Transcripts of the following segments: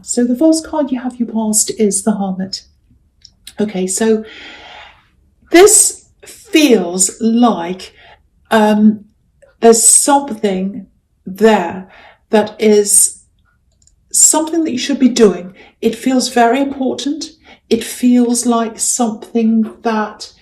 So the first card you have your past is the Hermit. Okay, so this feels like there's something there that is something that you should be doing. It feels very important. It feels like something that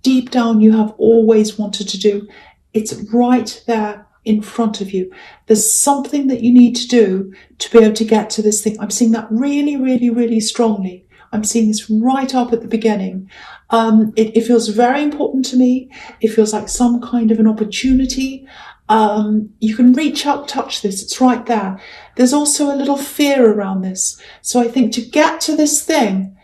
deep down you have always wanted to do. It's right there in front of you. There's something that you need to do to be able to get to this thing. I'm seeing that really, really, really strongly. I'm seeing this right up at the beginning. It feels very important to me. It feels like some kind of an opportunity. You can reach out, touch this. It's right there. There's also a little fear around this. So I think to get to this thing,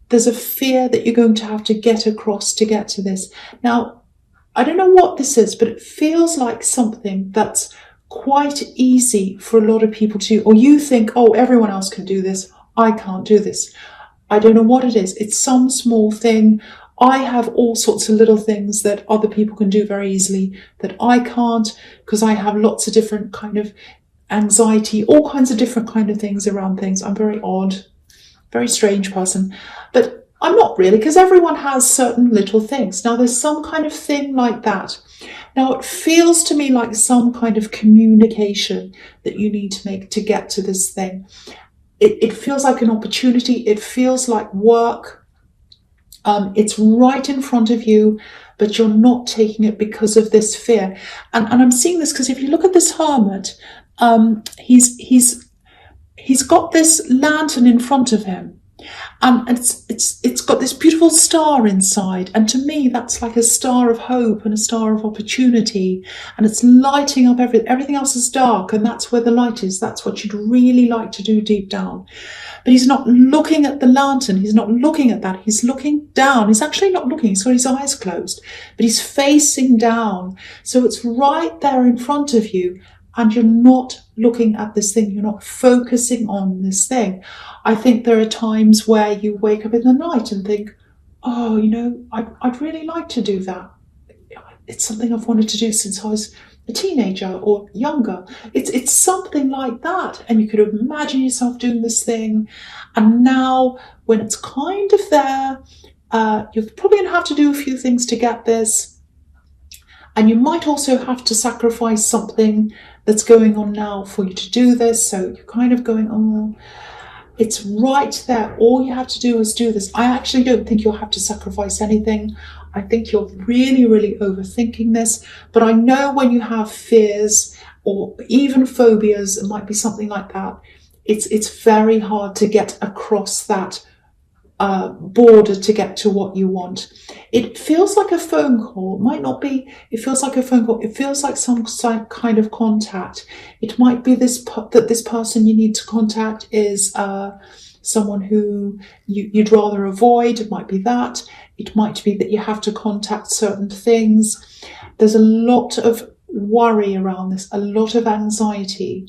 there's a fear that you're going to have to get across to get to this. Now, I don't know what this is, but it feels like something that's quite easy for a lot of people to do. Or you think, oh, everyone else can do this. I can't do this. I don't know what it is. It's some small thing. I have all sorts of little things that other people can do very easily that I can't, because I have lots of different kind of anxiety, all kinds of different kind of things around things. I'm very odd, very strange person, but I'm not really, because everyone has certain little things. Now there's some kind of thing like that. Now it feels to me like some kind of communication that you need to make to get to this thing. It feels like an opportunity. It feels like work. It's right in front of you, but you're not taking it because of this fear. And I'm seeing this because if you look at this hermit, he's got this lantern in front of him. And it's got this beautiful star inside. And to me, that's like a star of hope and a star of opportunity. And it's lighting up everything else is dark. And that's where the light is. That's what you'd really like to do deep down. But he's not looking at the lantern. He's not looking at that. He's looking down. He's actually not looking. He's got his eyes closed. But he's facing down. So it's right there in front of you. And you're not looking at this thing. You're not focusing on this thing. I think there are times where you wake up in the night and think, oh, I'd really like to do that. It's something I've wanted to do since I was a teenager or younger. It's something like that. And you could imagine yourself doing this thing. And now when it's kind of there, you're probably going to have to do a few things to get this. And you might also have to sacrifice something that's going on now for you to do this. So you're kind of going, oh, it's right there. All you have to do is do this. I actually don't think you'll have to sacrifice anything. I think you're really, really overthinking this. But I know when you have fears or even phobias, it might be something like that. It's very hard to get across that border to get to what you want. It feels like a phone call. It might not be. It feels like a phone call. It feels like some kind of contact. It might be that this person you need to contact is someone who you'd rather avoid. It might be that. It might be that you have to contact certain things. There's a lot of worry around this, a lot of anxiety.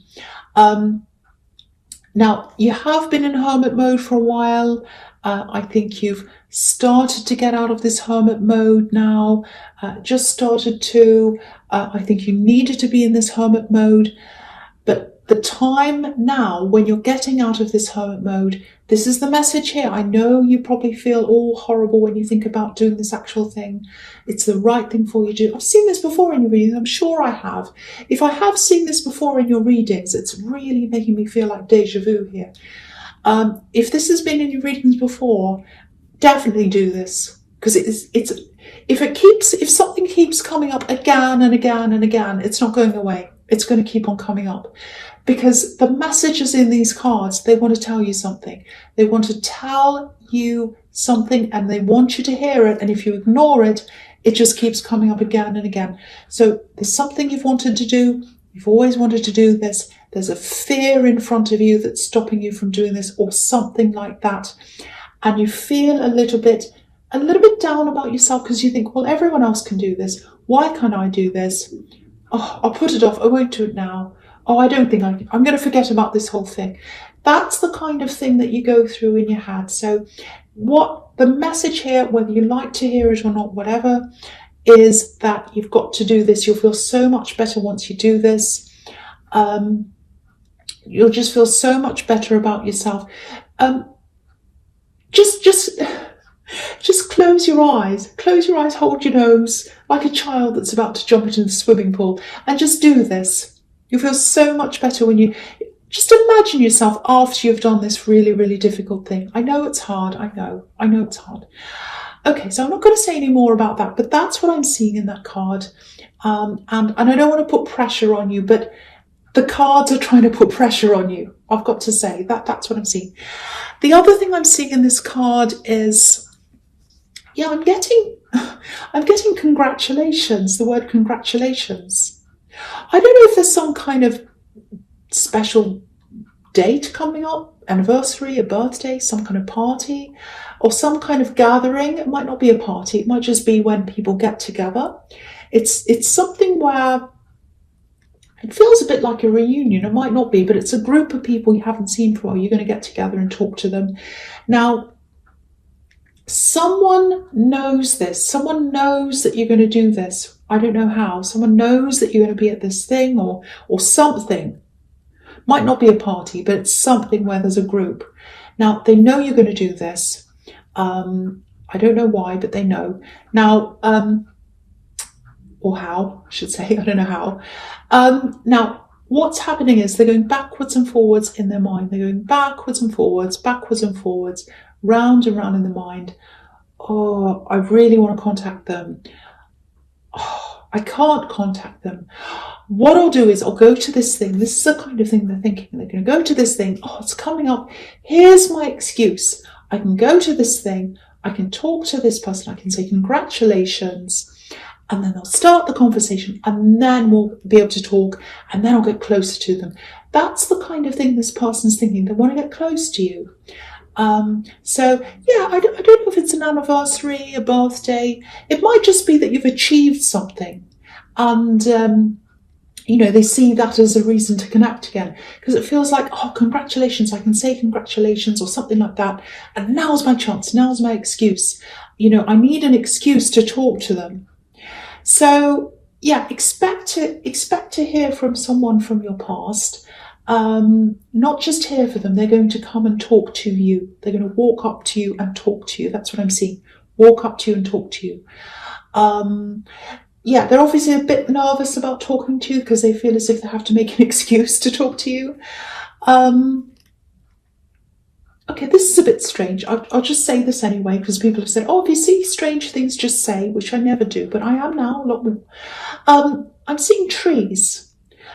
Now, you have been in hermit mode for a while. I think you've started to get out of this hermit mode now, just started to. I think you needed to be in this hermit mode. But the time now when you're getting out of this hermit mode, this is the message here. I know you probably feel all horrible when you think about doing this actual thing. It's the right thing for you to do. I've seen this before in your readings. I'm sure I have. If I have seen this before in your readings, it's really making me feel like deja vu here. If this has been in your readings before, definitely do this, because if something keeps coming up again and again and again, it's not going away. It's going to keep on coming up, because the messages in these cards, they want to tell you something. They want to tell you something and they want you to hear it. And if you ignore it, it just keeps coming up again and again. So there's something you've wanted to do. You've always wanted to do this. There's a fear in front of you that's stopping you from doing this, or something like that. And you feel a little bit down about yourself because you think, well, everyone else can do this. Why can't I do this? Oh, I'll put it off. I won't do it now. Oh, I don't think I'm going to forget about this whole thing. That's the kind of thing that you go through in your head. So what the message here, whether you like to hear it or not, whatever, is that you've got to do this. You'll feel so much better once you do this. You'll just feel so much better about yourself. Just close your eyes. Close your eyes, hold your nose like a child that's about to jump into the swimming pool, and just do this. You'll feel so much better when you just imagine yourself after you've done this really, really difficult thing. I know it's hard. I know it's hard. Okay, so I'm not going to say any more about that, but that's what I'm seeing in that card. And I don't want to put pressure on you, but the cards are trying to put pressure on you. I've got to say that's what I'm seeing. The other thing I'm seeing in this card is, yeah, I'm getting congratulations, the word congratulations. I don't know if there's some kind of special date coming up, anniversary, a birthday, some kind of party, or some kind of gathering. It might not be a party, it might just be when people get together. It's something where it feels a bit like a reunion. It might not be, but it's a group of people you haven't seen for a while. You're going to get together and talk to them. Now, someone knows this. Someone knows that you're going to do this. I don't know how. Someone knows that you're going to be at this thing or something. Might not be a party, but it's something where there's a group. Now, they know you're going to do this. I don't know why, but they know. Now, or how, I should say. I don't know how. Now, what's happening is they're going backwards and forwards in their mind. They're going backwards and forwards, round and round in the mind. Oh, I really want to contact them. Oh, I can't contact them. What I'll do is I'll go to this thing. This is the kind of thing they're thinking. They're going to go to this thing. Oh, it's coming up. Here's my excuse. I can go to this thing. I can talk to this person. I can say congratulations. And then they'll start the conversation, and then we'll be able to talk, and then I'll get closer to them. That's the kind of thing this person's thinking. They want to get close to you. So, yeah, I don't know if it's an anniversary, a birthday. It might just be that you've achieved something. And, they see that as a reason to connect again. Because it feels like, oh, congratulations, I can say congratulations or something like that. And now's my chance, now's my excuse. I need an excuse to talk to them. So, yeah, expect to hear from someone from your past. Not just hear for them. They're going to come and talk to you. They're going to walk up to you and talk to you. That's what I'm seeing. Walk up to you and talk to you. Yeah, they're obviously a bit nervous about talking to you because they feel as if they have to make an excuse to talk to you. Okay, this is a bit strange. I'll just say this anyway, because people have said, oh, if you see strange things, just say, which I never do, but I am now a lot more. I'm seeing trees.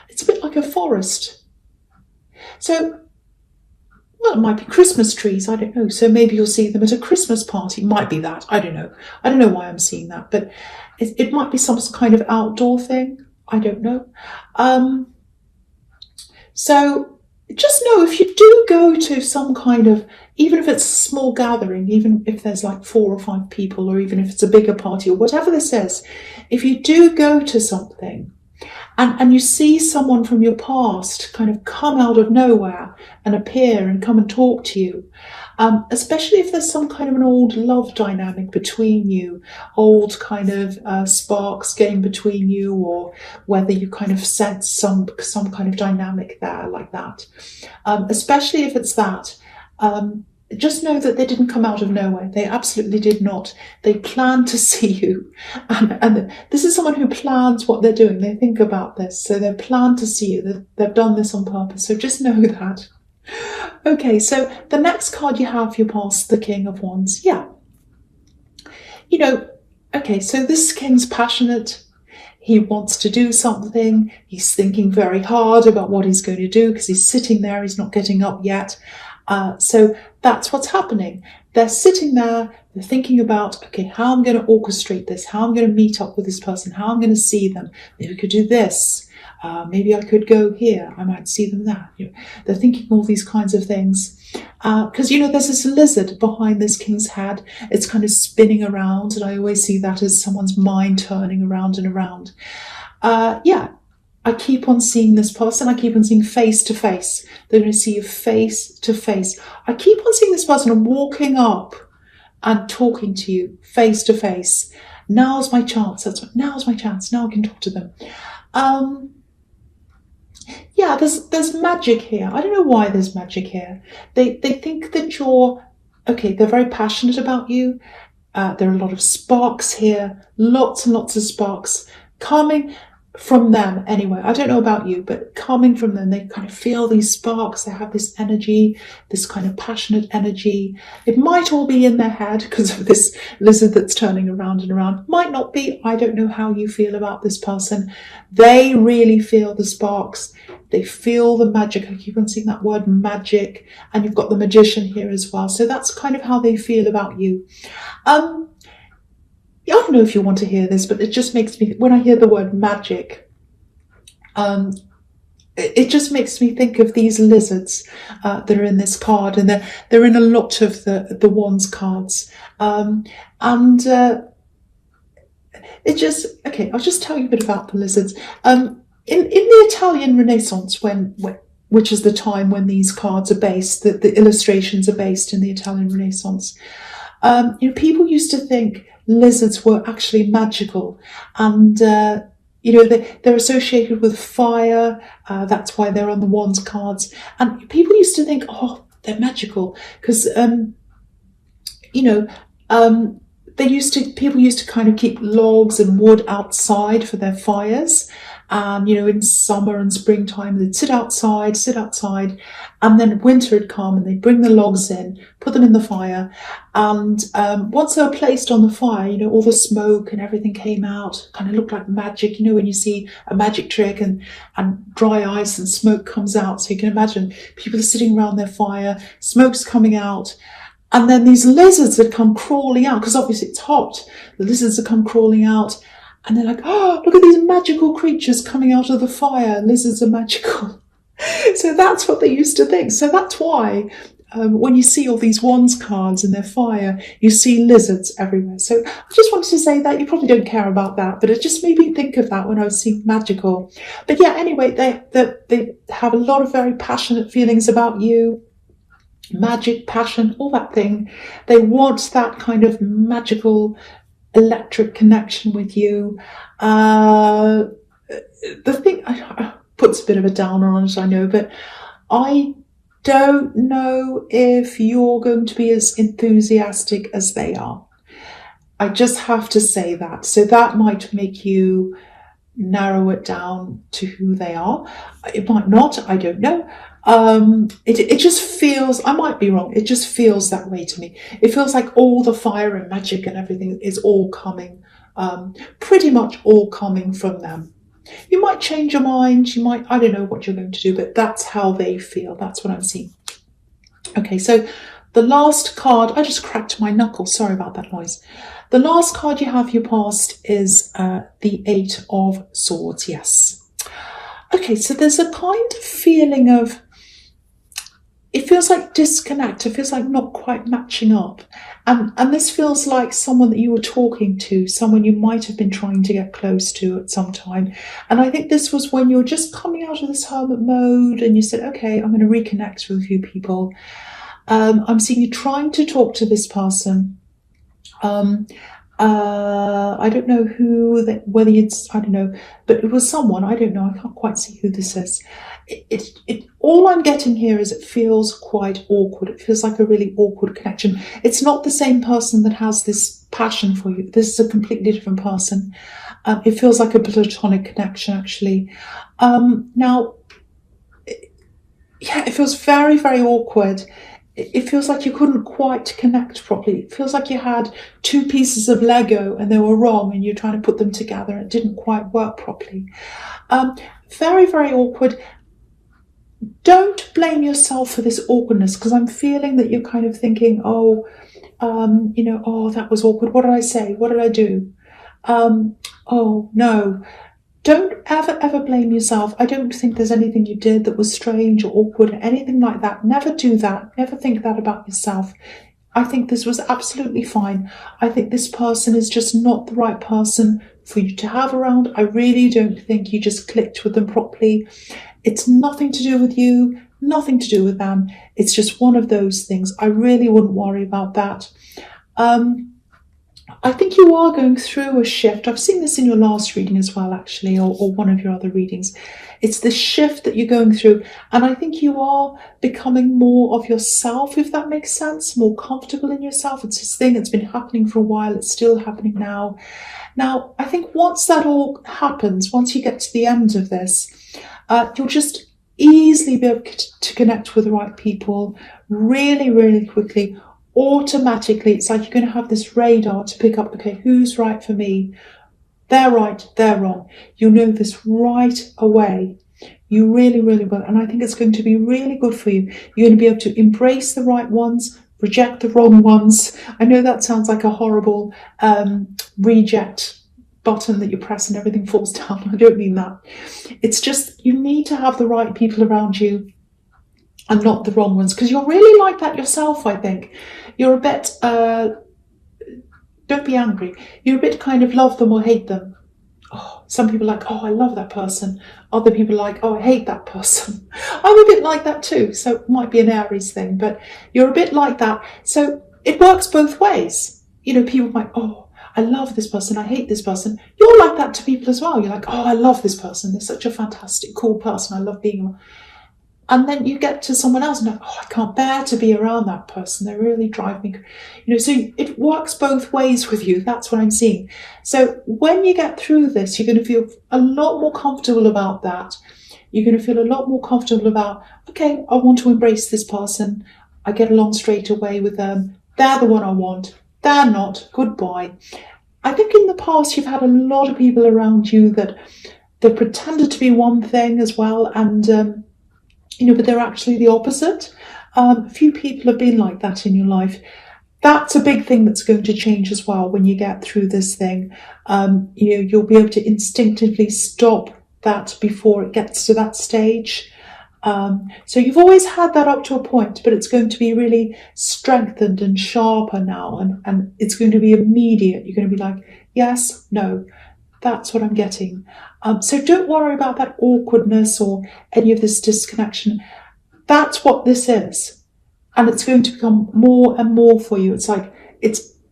It's a bit like a forest. So, well, it might be Christmas trees, I don't know. So maybe you'll see them at a Christmas party. It might be that, I don't know. I don't know why I'm seeing that, but it might be some kind of outdoor thing. I don't know. So, just know if you do go to some kind of, even if it's a small gathering, even if there's like 4 or 5 people, or even if it's a bigger party or whatever this is, if you do go to something and you see someone from your past kind of come out of nowhere and appear and come and talk to you, especially if there's some kind of an old love dynamic between you, old kind of sparks getting between you, or whether you kind of sense some kind of dynamic there like that. Especially if it's that, just know that they didn't come out of nowhere. They absolutely did not. They planned to see you. And this is someone who plans what they're doing. They think about this. So they've planned to see you. They've done this on purpose. So just know that. Okay, so the next card you have, your past, the King of Wands. Yeah. Okay, so this king's passionate. He wants to do something. He's thinking very hard about what he's going to do because he's sitting there. He's not getting up yet. So that's what's happening. They're sitting there, they're thinking about, okay, how I'm going to orchestrate this, how I'm going to meet up with this person, how I'm going to see them. Maybe we could do this. Maybe I could go here. I might see them there. They're thinking all these kinds of things. Because, there's this lizard behind this king's head. It's kind of spinning around. And I always see that as someone's mind turning around and around. Yeah. I keep on seeing this person. I keep on seeing face to face. They're going to see you face to face. I keep on seeing this person walking up and talking to you face to face. Now's my chance. Now's my chance. Now I can talk to them. Yeah, there's magic here. I don't know why there's magic here. They think that you're okay. They're very passionate about you. There are a lot of sparks here, lots and lots of sparks coming from them anyway. I don't know about you, but coming from them, they kind of feel these sparks. They have this energy, this kind of passionate energy. It might all be in their head because of this lizard that's turning around and around. Might not be. I don't know how you feel about this person. They really feel the sparks. They feel the magic. I keep on seeing that word magic, and you've got the magician here as well. So that's kind of how they feel about you. I don't know if you want to hear this, but it just makes me, when I hear the word magic, it just makes me think of these lizards that are in this card, and they're in a lot of the wands cards. It just, okay, I'll just tell you a bit about the lizards. In the Italian Renaissance, which is the time when these cards are based, the illustrations are based in the Italian Renaissance, people used to think lizards were actually magical, and they're associated with fire. That's why they're on the wands cards, and people used to think, oh, they're magical because people used to kind of keep logs and wood outside for their fires. And, in summer and springtime, they'd sit outside, and then winter had come and they'd bring the logs in, put them in the fire. And once they were placed on the fire, all the smoke and everything came out, kind of looked like magic, when you see a magic trick and dry ice and smoke comes out. So you can imagine people are sitting around their fire, smoke's coming out. And then these lizards had come crawling out, because obviously it's hot. The lizards had come crawling out, and they're like, oh, look at these magical creatures coming out of the fire. Lizards are magical. So that's what they used to think. So that's why when you see all these wands cards in their fire, you see lizards everywhere. So I just wanted to say that. You probably don't care about that, but it just made me think of that when I was seeing magical. But yeah, anyway, they have a lot of very passionate feelings about you. Magic, passion, all that thing. They want that kind of magical electric connection with you. The thing puts a bit of a downer on it, I know, but I don't know if you're going to be as enthusiastic as they are. I just have to say that. So that might make you narrow it down to who they are. It might not, I don't know. It just feels, I might be wrong, it just feels that way to me. It feels like all the fire and magic and everything is all coming, pretty much all coming from them. You might change your mind, I don't know what you're going to do, but that's how they feel. That's what I'm seeing. Okay, so the last card, I just cracked my knuckle, sorry about that noise. The last card you have your past is the Eight of Swords, yes. Okay, so there's a kind of feeling of, it feels like disconnect, it feels like not quite matching up. And this feels like someone that you were talking to, someone you might have been trying to get close to at some time. And I think this was when you're just coming out of this hermit mode and you said, okay, I'm going to reconnect with a few people. I'm seeing you trying to talk to this person. I don't know whether it's, I don't know, but it was someone, I don't know, I can't quite see who this is. All I'm getting here is it feels quite awkward. It feels like a really awkward connection. It's not the same person that has this passion for you. This is a completely different person. It feels like a platonic connection, actually. Now, it feels very, very awkward. It feels like you couldn't quite connect properly. It feels like you had two pieces of Lego and they were wrong and you're trying to put them together and it didn't quite work properly. Very, very awkward. Don't blame yourself for this awkwardness, because I'm feeling that you're kind of thinking, oh, that was awkward. What did I say? What did I do? Oh, no. Don't ever blame yourself. I don't think there's anything you did that was strange or awkward or anything like that. Never do that. Never think that about yourself. I think this was absolutely fine. I think this person is just not the right person for you to have around. I really don't think you just clicked with them properly. It's nothing to do with you, nothing to do with them. It's just one of those things. I really wouldn't worry about that. I think you are going through a shift. I've seen this in your last reading as well, actually, or one of your other readings. It's the shift that you're going through. And I think you are becoming more of yourself, if that makes sense, more comfortable in yourself. It's this thing that's been happening for a while. It's still happening now. Now, I think once that all happens, once you get to the end of this, you'll just easily be able to connect with the right people really, really quickly. Automatically, it's like you're going to have this radar to pick up, okay, who's right for me? They're right, they're wrong. You'll know this right away. You really, really will. And I think it's going to be really good for you. You're going to be able to embrace the right ones, reject the wrong ones. I know that sounds like a horrible reject button that you press and everything falls down. I don't mean that. It's just you need to have the right people around you and not the wrong ones, because you're really like that yourself, I think. You're a bit, don't be angry, you're a bit kind of love them or hate them. Oh, some people are like, oh, I love that person. Other people are like, oh, I hate that person. I'm a bit like that too, so it might be an Aries thing, but you're a bit like that. So it works both ways. You know, people might, oh, I love this person, I hate this person. You're like that to people as well. You're like, oh, I love this person. They're such a fantastic, cool person. I love being around. And then you get to someone else and like, oh, I can't bear to be around that person. They really drive me, you know, so it works both ways with you. That's what I'm seeing. So when you get through this, you're going to feel a lot more comfortable about that. You're going to feel a lot more comfortable about, okay, I want to embrace this person. I get along straight away with them. They're the one I want. They're not. Goodbye. I think in the past, you've had a lot of people around you that they pretended to be one thing as well. And, you know, but they're actually the opposite. A few people have been like that in your life. That's a big thing that's going to change as well when you get through this thing. You know, you'll be able to instinctively stop that before it gets to that stage. So you've always had that up to a point, but it's going to be really strengthened and sharper now, and it's going to be immediate. You're going to be like, yes, no, that's what I'm getting. So don't worry about that awkwardness or any of this disconnection. That's what this is. And it's going to become more and more for you. It's like,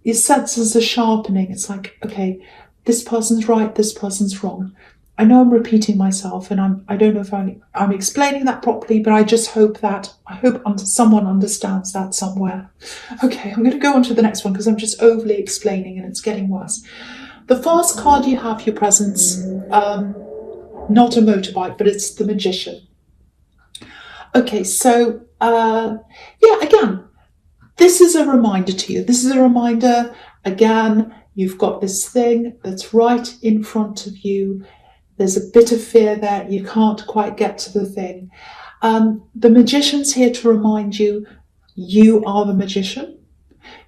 your senses are sharpening. It's like, okay, this person's right, this person's wrong. I know I'm repeating myself, and I don't know if I'm explaining that properly, but I just hope someone understands that somewhere. Okay, I'm going to go on to the next one because I'm just overly explaining and it's getting worse. The first card you have, your presence, not a motorbike, but it's the Magician. Okay, so, yeah, again, this is a reminder to you. This is a reminder, again, you've got this thing that's right in front of you. There's a bit of fear there. You can't quite get to the thing. The Magician's here to remind you, you are the magician.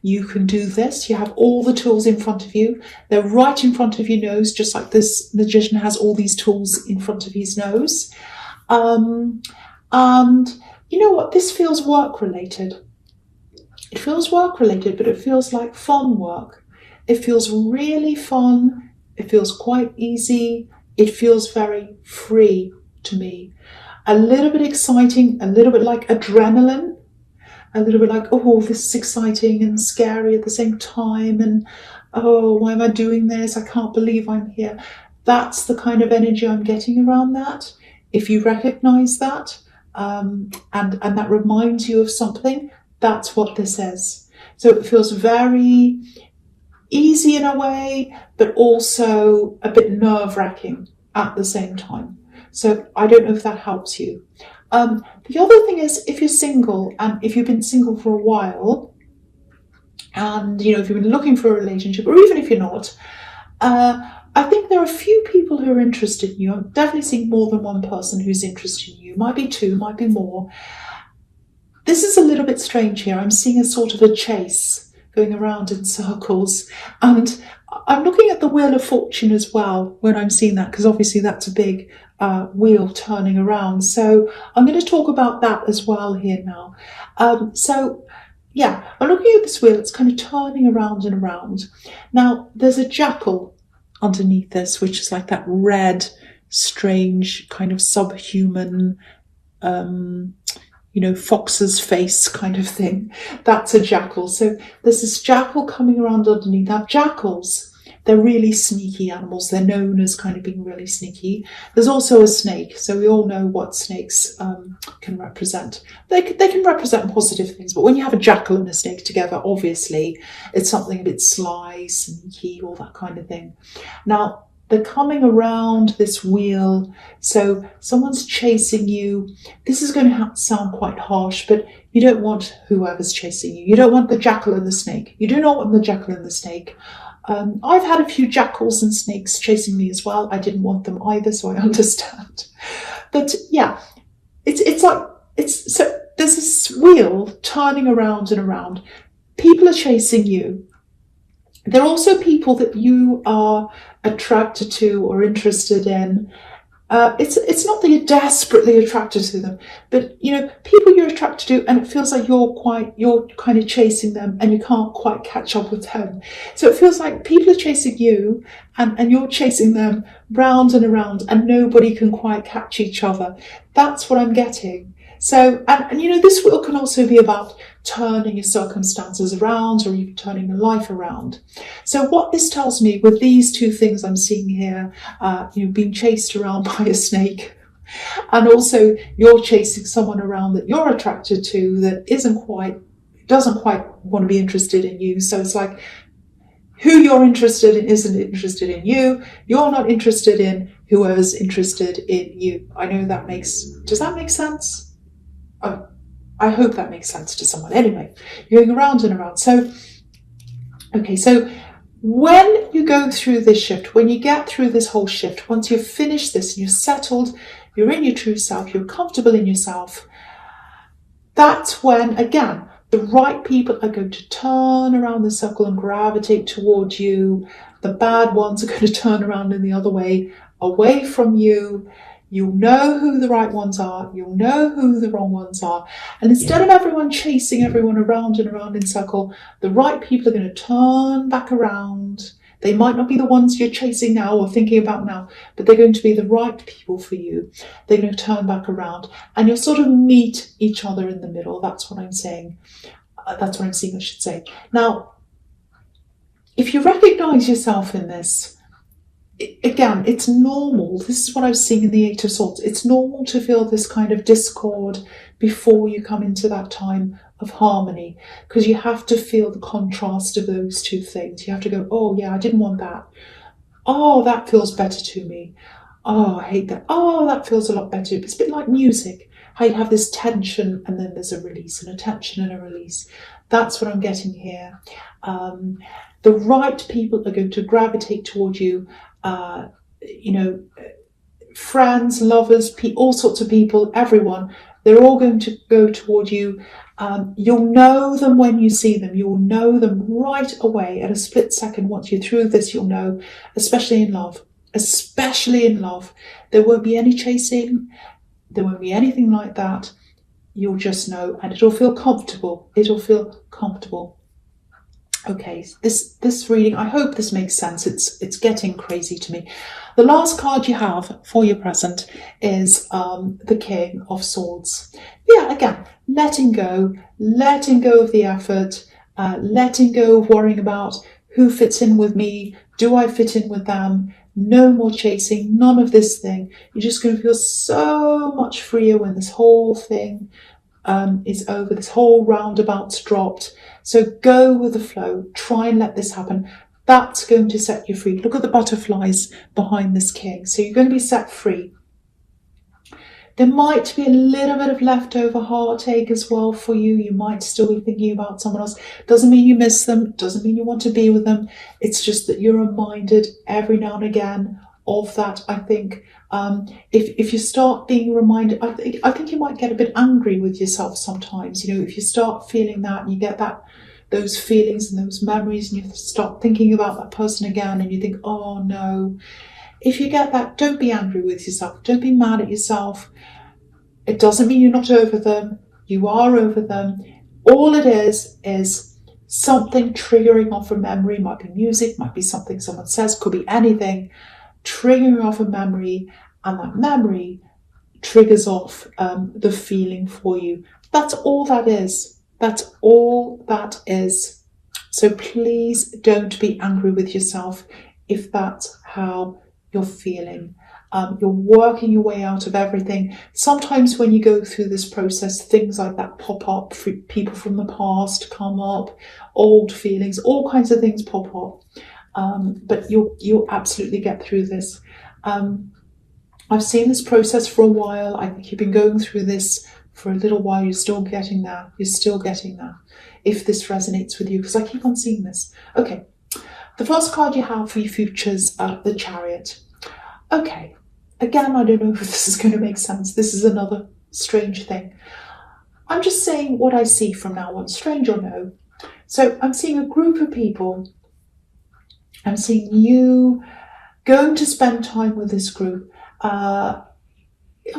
You can do this. You have all the tools in front of you. They're right in front of your nose, just like this magician has all these tools in front of his nose. And you know what? This feels work-related. It feels work-related, but it feels like fun work. It feels really fun. It feels quite easy. It feels very free to me. A little bit exciting, a little bit like adrenaline. A little bit like, oh, this is exciting and scary at the same time. And, oh, why am I doing this? I can't believe I'm here. That's the kind of energy I'm getting around that. If you recognize that and that reminds you of something, that's what this is. So it feels very easy in a way, but also a bit nerve-wracking at the same time. So I don't know if that helps you. The other thing is, if you're single and if you've been single for a while, and you know, if you've been looking for a relationship, or even if you're not, I think there are a few people who are interested in you. I'm definitely seeing more than one person who's interested in you. Might be two, might be more. This is a little bit strange here. I'm seeing a sort of a chase going around in circles, and I'm looking at the Wheel of Fortune as well when I'm seeing that, because obviously that's a big wheel turning around. So I'm going to talk about that as well here now. So yeah, I'm looking at this wheel. It's kind of turning around and around. Now there's a jackal underneath this, which is like that red, strange kind of subhuman, fox's face kind of thing. That's a jackal. So there's this jackal coming around underneath. Now, jackals, they're really sneaky animals. They're known as kind of being really sneaky. There's also a snake. So we all know what snakes can represent. They can represent positive things, but when you have a jackal and a snake together, obviously it's something a bit sly, sneaky, all that kind of thing. Now, they're coming around this wheel. So someone's chasing you. This is going to sound quite harsh, but you don't want whoever's chasing you. You don't want the jackal and the snake. You do not want the jackal and the snake. I've had a few jackals and snakes chasing me as well. I didn't want them either, so I understand. But yeah, so there's this wheel turning around and around. People are chasing you. There are also people that you are attracted to or interested in. It's not that you're desperately attracted to them, but people you're attracted to, and it feels like you're kind of chasing them, and you can't quite catch up with them. So it feels like people are chasing you, and you're chasing them round and around, and nobody can quite catch each other. That's what I'm getting. So, and this wheel can also be about turning your circumstances around, or even turning your life around. So what this tells me with these two things I'm seeing here, being chased around by a snake, and also you're chasing someone around that you're attracted to that doesn't quite want to be interested in you. So it's like who you're interested in isn't interested in you. You're not interested in whoever's interested in you. I know does that make sense? I hope that makes sense to someone. Anyway, you're going around and around. So when you go through this shift, when you get through this whole shift, once you've finished this and you're settled, you're in your true self, you're comfortable in yourself, that's when, again, the right people are going to turn around the circle and gravitate towards you. The bad ones are going to turn around in the other way, away from you. You'll know who the right ones are. You'll know who the wrong ones are. And instead of everyone chasing everyone around and around in circle, the right people are going to turn back around. They might not be the ones you're chasing now or thinking about now, but they're going to be the right people for you. They're going to turn back around, and you'll sort of meet each other in the middle. That's what I'm saying. That's what I'm seeing, I should say. Now, if you recognize yourself in this, again, it's normal. This is what I was seeing in the Eight of Swords. It's normal to feel this kind of discord before you come into that time of harmony, because you have to feel the contrast of those two things. You have to go, oh yeah, I didn't want that. Oh, that feels better to me. Oh, I hate that. Oh, that feels a lot better. It's a bit like music, how you have this tension and then there's a release, and a tension and a release. That's what I'm getting here. The right people are going to gravitate toward you. Friends, lovers, all sorts of people, everyone, they're all going to go toward you. You'll know them when you see them. You'll know them right away at a split second. Once you're through this, you'll know, especially in love. Especially in love. There won't be any chasing. There won't be anything like that. You'll just know, and it'll feel comfortable. It'll feel comfortable. Okay, this reading, I hope this makes sense. It's getting crazy to me. The last card you have for your present is the King of Swords. Yeah, again, letting go of the effort, letting go of worrying about who fits in with me, do I fit in with them? No more chasing, none of this thing. You're just going to feel so much freer when this whole thing is over, this whole roundabout's dropped. So go with the flow, try and let this happen. That's going to set you free. Look at the butterflies behind this king. So you're going to be set free. There might be a little bit of leftover heartache as well for you. You might still be thinking about someone else. Doesn't mean you miss them. Doesn't mean you want to be with them. It's just that you're reminded every now and again of that. I think if you start being reminded, I think you might get a bit angry with yourself sometimes. If you start feeling that and you get those feelings and those memories, and you start thinking about that person again, and you think, oh no. If you get that, don't be angry with yourself. Don't be mad at yourself. It doesn't mean you're not over them. You are over them. All it is something triggering off a memory. Might be music, might be something someone says, could be anything. Triggering off a memory, and that memory triggers off the feeling for you. That's all that is. That's all that is. So please don't be angry with yourself if that's how you're feeling. You're working your way out of everything. Sometimes when you go through this process, things like that pop up. People from the past come up, old feelings, all kinds of things pop up. But you'll absolutely get through this. I've seen this process for a while. I think you've been going through this for a little while. You're still getting there. You're still getting there. If this resonates with you, because I keep on seeing this. Okay, the first card you have for your futures, the Chariot. Okay, again, I don't know if this is going to make sense. This is another strange thing. I'm just saying what I see from now on, strange or no. So I'm seeing a group of people. I'm seeing you going to spend time with this group. I'll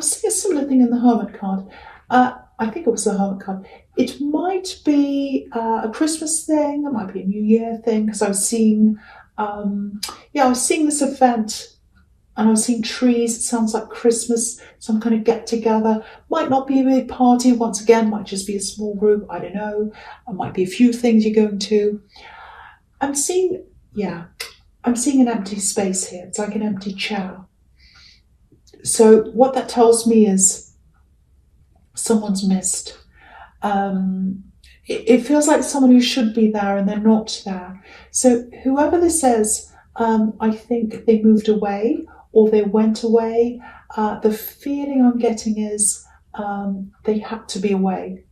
see a similar thing in the Hermit card. I think it was the Hermit card. It might be a Christmas thing. It might be a New Year thing, because I was seeing, I was seeing this event, and I was seeing trees. It sounds like Christmas, some kind of get together. Might not be a big party. Once again, might just be a small group. I don't know. It might be a few things you're going to. I'm seeing an empty space here. It's like an empty chair. So what that tells me is someone's missed. It feels like someone who should be there and they're not there. So whoever this is, I think they moved away or they went away. The feeling I'm getting is they had to be away.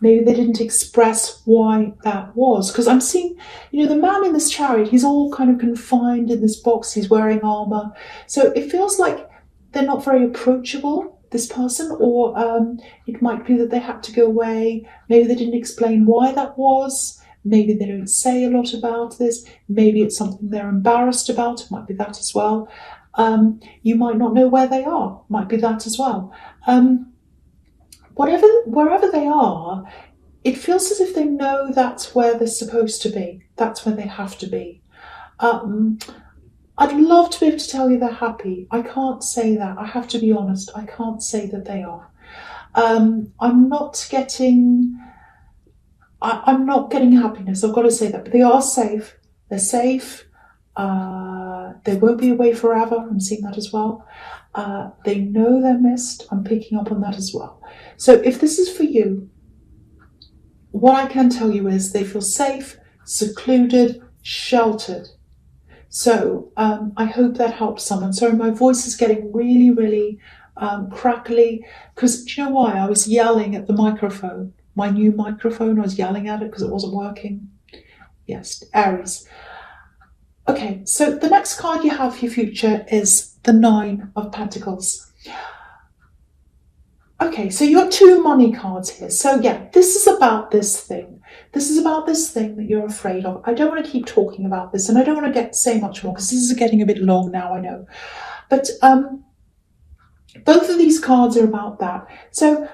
Maybe they didn't express why that was. Because I'm seeing, the man in this chariot, he's all kind of confined in this box. He's wearing armor. So it feels like they're not very approachable, this person, or it might be that they had to go away. Maybe they didn't explain why that was. Maybe they don't say a lot about this. Maybe it's something they're embarrassed about. It might be that as well. You might not know where they are. Might be that as well. Wherever they are, it feels as if they know that's where they're supposed to be. That's where they have to be. I'd love to be able to tell you they're happy. I can't say that. I have to be honest. I can't say that they are. I'm not getting happiness. I've got to say that. But they are safe. They're safe. They won't be away forever. I'm seeing that as well. They know they're missed. I'm picking up on that as well. So if this is for you, what I can tell you is they feel safe, secluded, sheltered. So I hope that helps someone. Sorry, my voice is getting really, really crackly, because do you know why? I was yelling at the microphone, my new microphone. I was yelling at it because it wasn't working. Yes, Aries. Okay, so the next card you have for your future is the Nine of Pentacles. Okay, so you have two money cards here. So yeah, this is about this thing. This is about this thing that you're afraid of. I don't want to keep talking about this, and I don't want to say much more because this is getting a bit long now, I know. But both of these cards are about that. So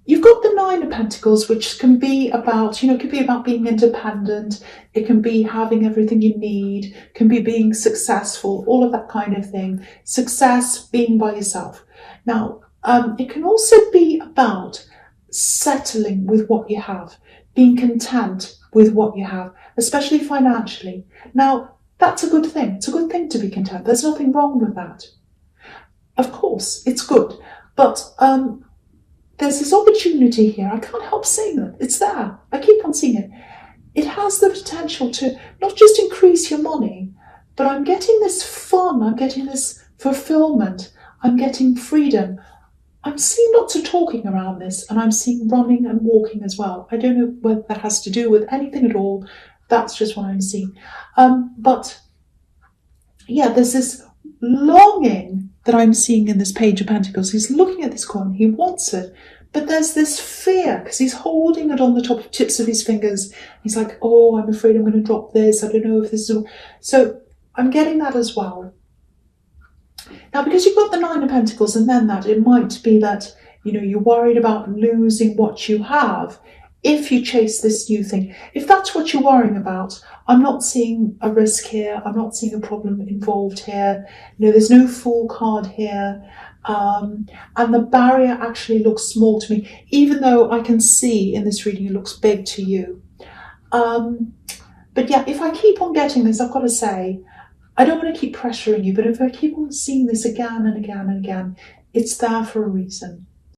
you've got the Nine of Pentacles, which can be about, it could be about being independent. It can be having everything you need, can be being successful, all of that kind of thing. Success, being by yourself. Now, it can also be about settling with what you have, being content with what you have, especially financially. Now, that's a good thing. It's a good thing to be content. There's nothing wrong with that. Of course, it's good. But there's this opportunity here. I can't help seeing it. It's there. I keep on seeing it. It has the potential to not just increase your money, but I'm getting this fun. I'm getting this fulfillment. I'm getting freedom. I'm seeing lots of talking around this, and I'm seeing running and walking as well. I don't know whether that has to do with anything at all. That's just what I'm seeing. But yeah, there's this longing that I'm seeing in this Page of Pentacles. He's looking at this coin. He wants it. But there's this fear because he's holding it on the tips of his fingers. He's like, oh, I'm afraid I'm going to drop this. I don't know if this is... So I'm getting that as well. Now, because you've got the Nine of Pentacles and then that, it might be that, you're worried about losing what you have if you chase this new thing. If that's what you're worrying about, I'm not seeing a risk here. I'm not seeing a problem involved here. There's no Fool card here. And the barrier actually looks small to me, even though I can see in this reading it looks big to you. But yeah, if I keep on getting this, I've got to say, I don't want to keep pressuring you, but if I keep on seeing this again and again and again, it's there for a reason.